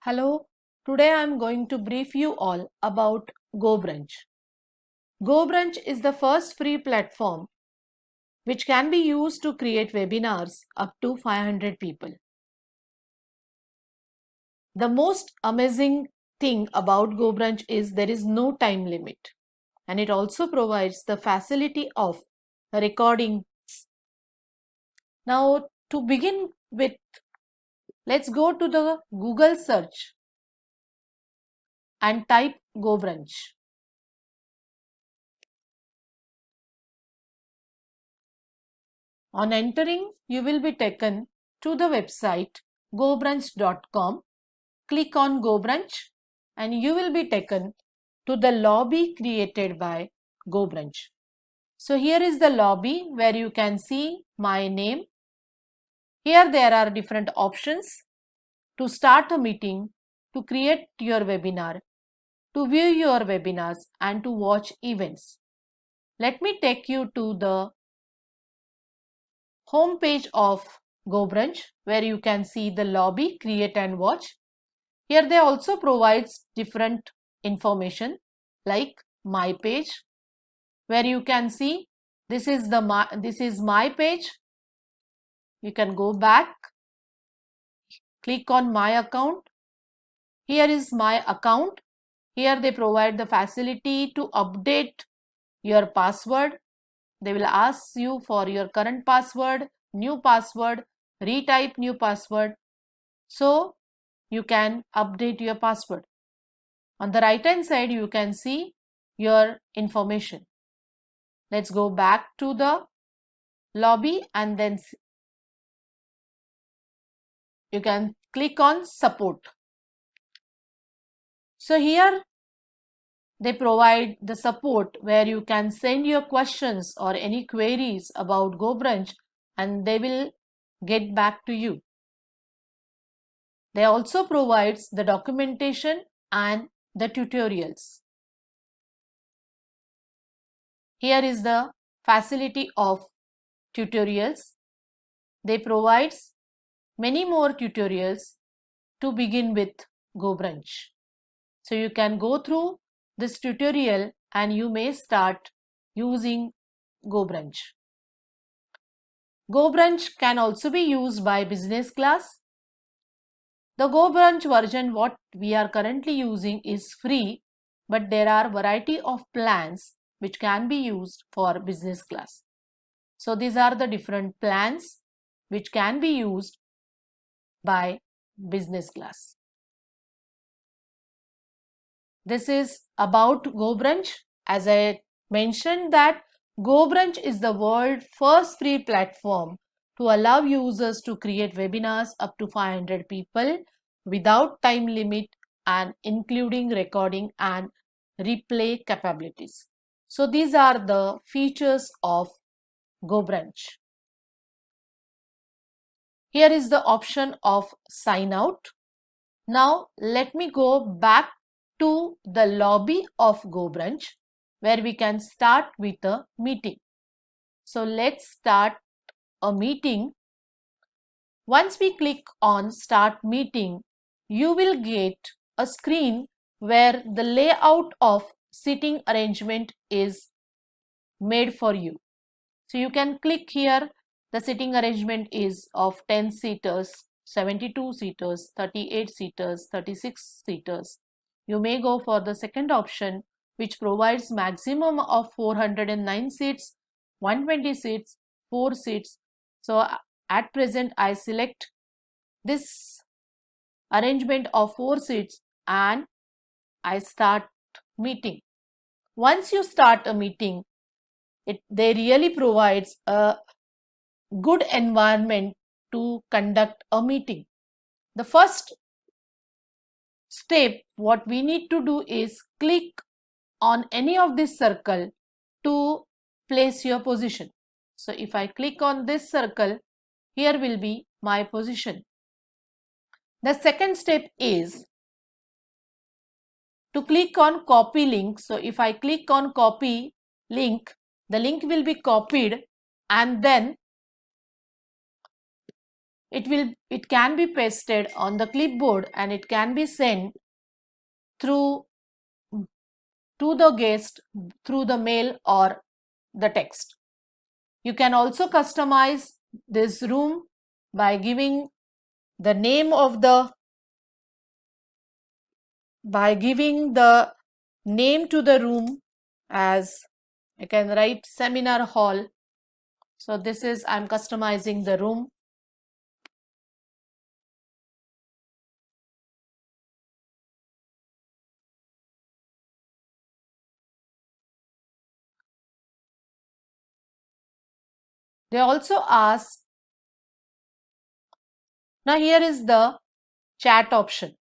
Hello, today I am going to brief you all about GoBrunch. GoBrunch is the first free platform which can be used to create webinars up to 500 people. The most amazing thing about GoBrunch is there is no time limit, and it also provides the facility of recording. Now, to begin with, let's go to the Google search and type GoBrunch. On entering, you will be taken to the website gobrunch.com. Click on GoBrunch and you will be taken to the lobby created by GoBrunch. So here is the lobby where you can see my name. Here there are different options to start a meeting, to create your webinar, to view your webinars and to watch events. Let me take you to the home page of GoBrunch where you can see the lobby, create and watch. Here they also provides different information like my page where you can see this is my page. You can go back, click on my account. Here is my account. Here they provide the facility to update your password. They will ask you for your current password, new password, retype new password. So you can update your password. On the right hand side, you can see your information. Let's go back to the lobby and then you can click on support. So here they provide the support where you can send your questions or any queries about GoBrunch and they will get back to you. They also provides the documentation and the tutorials. Here is the facility of tutorials. They provides many more tutorials to begin with GoBrunch. So you can go through this tutorial and you may start using GoBrunch. GoBrunch can also be used by business class. The GoBrunch version what we are currently using is free, but there are variety of plans which can be used for business class. So these are the different plans which can be used by business class. This is about GoBrunch. As I mentioned that GoBrunch is the world's first free platform to allow users to create webinars up to 500 people without time limit and including recording and replay capabilities. So these are the features of GoBrunch. Here is the option of sign out. Now let me go back to the lobby of GoBrunch where we can start with a meeting. So let's start a meeting. Once we click on start meeting, you will get a screen where the layout of seating arrangement is made for you. So you can click here. The seating arrangement is of 10 seaters, 72 seaters, 38 seaters, 36 seaters. You may go for the second option which provides maximum of 409 seats, 120 seats, 4 seats. So at present I select this arrangement of 4 seats and I start meeting. Once you start a meeting, they really provides a good environment to conduct a meeting. The first step what we need to do is click on any of this circle to place your position. So if I click on this circle, here will be my position. The second step is to click on copy link. So if I click on copy link, the link will be copied and then it can be pasted on the clipboard and it can be sent through to the guest through the mail or the text. You can also customize this room by giving the name of the name to the room, as I can write seminar hall. So this is, I'm customizing the room. They also ask, now here is the chat option.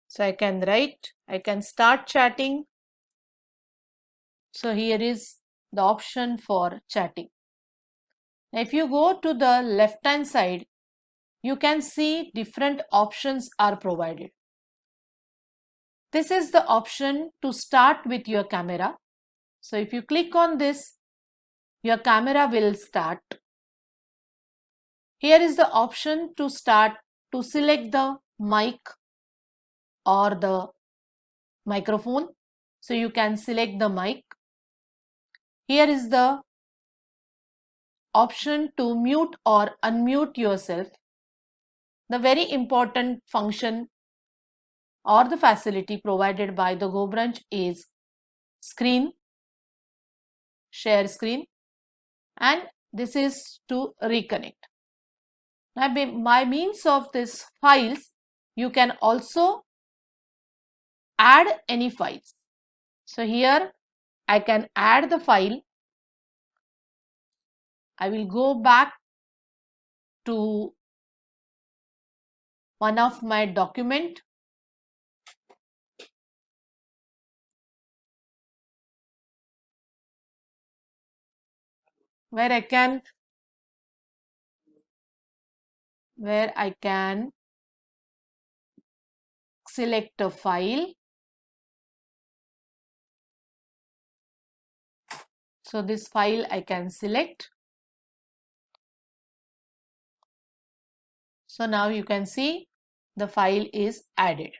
So I can start chatting. So here is the option for chatting. Now if you go to the left hand side, you can see different options are provided. This is the option to start with your camera. So if you click on this, your camera will start. Here is the option to select the mic or the microphone. So you can select the mic. Here is the option to mute or unmute yourself. The very important function or the facility provided by the GoBrunch is share screen, and this is to reconnect. Now by means of these files, you can also add any files. So here I can add the file. I will go back to one of my document. Where I can select a file. So this file I can select. So now you can see the file is added.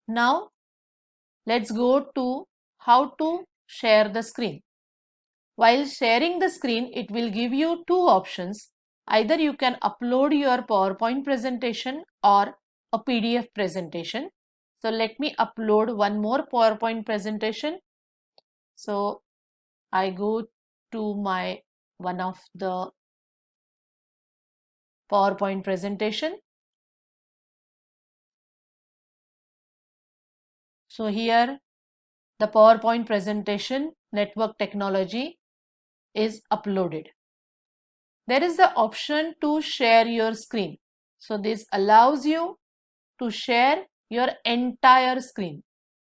Now let's go to how to share the screen. While sharing the screen, it will give you two options. Either you can upload your PowerPoint presentation or a PDF presentation. So let me upload one more PowerPoint presentation. So I go to my one of the PowerPoint presentation. So here the PowerPoint presentation network technology is uploaded. There is the option to share your screen. So this allows you to share your entire screen.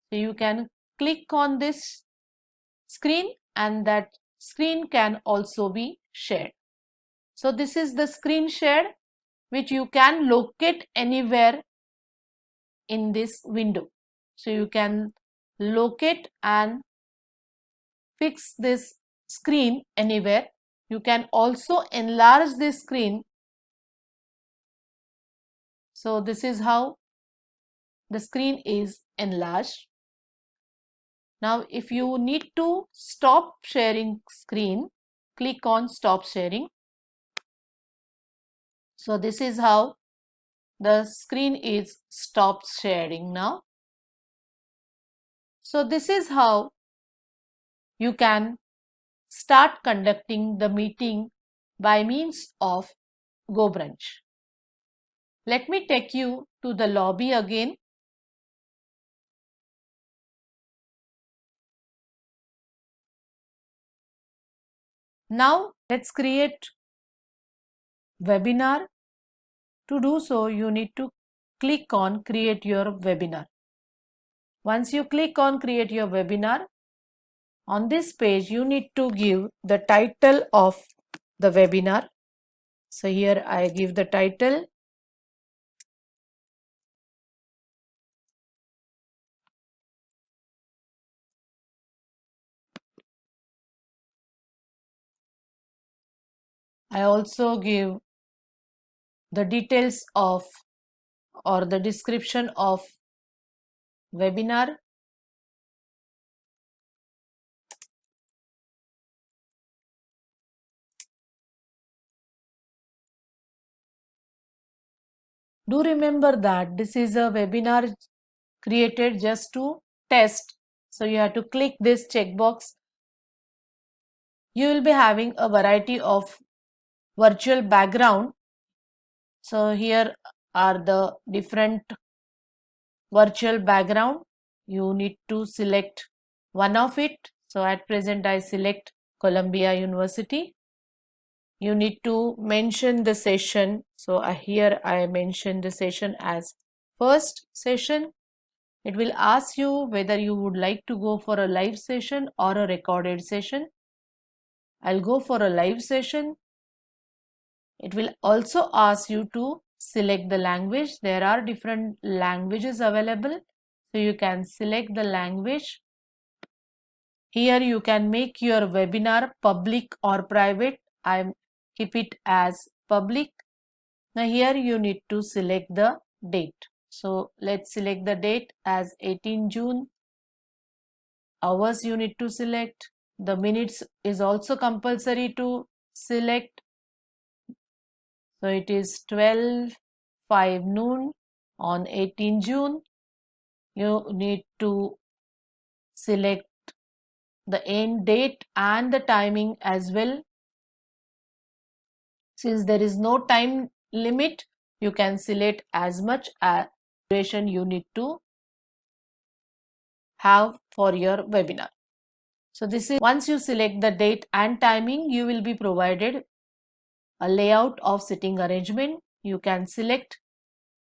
So you can click on this screen and that screen can also be shared. So this is the screen shared, which you can locate anywhere in this window. So you can locate and fix this screen anywhere. You can also enlarge this screen. So this is how the screen is enlarged. Now if you need to stop sharing screen, click on stop sharing. So this is how the screen is stopped sharing now. So this is how you can start conducting the meeting by means of GoBrunch. Let me take you to the lobby again. Now let's create webinar. To do so, you need to click on create your webinar. Once you click on create your webinar, on this page you need to give the title of the webinar. So here I give the title. I also give the details of or the description of webinar. Do remember that this is a webinar created just to test. So you have to click this checkbox. You will be having a variety of virtual background. So here are the different virtual background. You need to select one of it. So at present I select Columbia University. You need to mention the session. So here I mention the session as first session. It will ask you whether you would like to go for a live session or a recorded session. I'll go for a live session. It will also ask you to select the language. There are different languages available. So you can select the language. Here you can make your webinar public or private. I keep it as public. Now here you need to select the date. So let's select the date as 18 June. Hours you need to select. The minutes is also compulsory to select. So it is 12:05 noon on 18 June. You need to select the end date and the timing as well. Since there is no time limit, you can select as much duration you need to have for your webinar. So this is once you select the date and timing, you will be provided a layout of sitting arrangement. You can select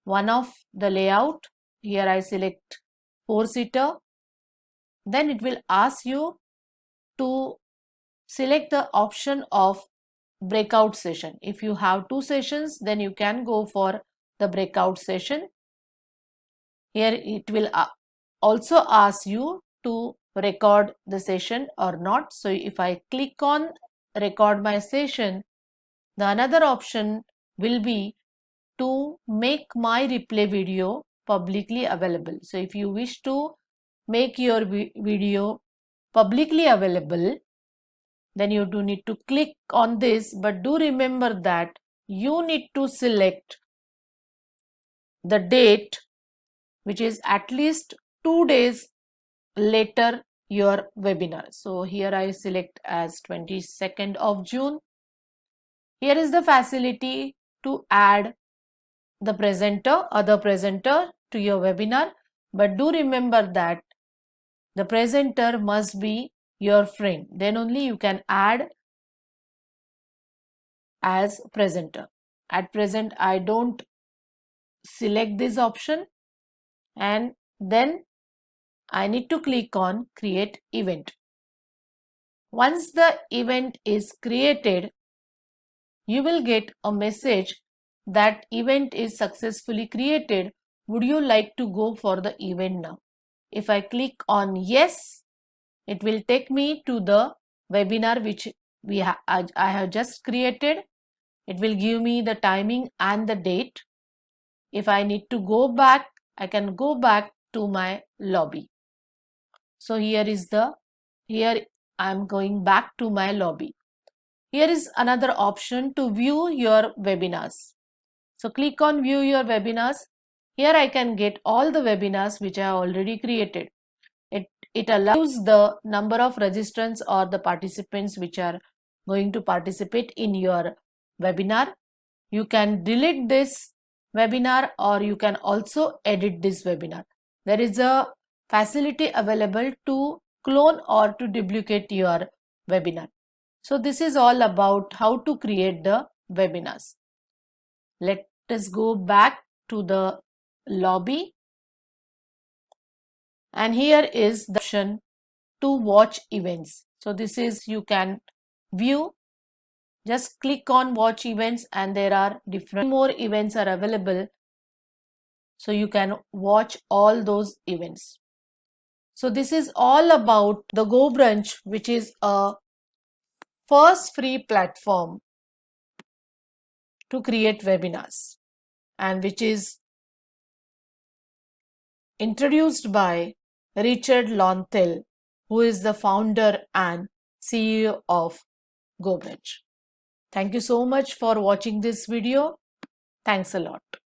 one of the layout. Here I select 4-seater. Then it will ask you to select the option of breakout session. If you have 2 sessions, then you can go for the breakout session. Here it will also ask you to record the session or not. So if I click on record my session, the another option will be to make my replay video publicly available. So if you wish to make your video publicly available, then you do need to click on this, but do remember that you need to select the date which is at least 2 days later your webinar. So here I select as 22nd of June. Here is the facility to add the presenter, other presenter to your webinar, but do remember that the presenter must be your friend. Then only you can add as presenter. At present I don't select this option, and then I need to click on create event. Once the event is created, you will get a message that event is successfully created. Would you like to go for the event now? If I click on yes, it will take me to the webinar which I have just created. It will give me the timing and the date. If I need to go back, I can go back to my lobby. So here I am going back to my lobby. Here is another option to view your webinars. So click on view your webinars. Here I can get all the webinars which I have already created. It allows the number of registrants or the participants which are going to participate in your webinar. You can delete this webinar or you can also edit this webinar. There is a facility available to clone or to duplicate your webinar. So this is all about how to create the webinars. Let us go back to the lobby, and here is the option to watch events. So this is you can view, just click on watch events and there are different more events are available. So you can watch all those events. So this is all about the GoBrunch, which is a first free platform to create webinars, and which is introduced by Richard Lonthil, who is the founder and CEO of GoBranch. Thank you so much for watching this video. Thanks a lot.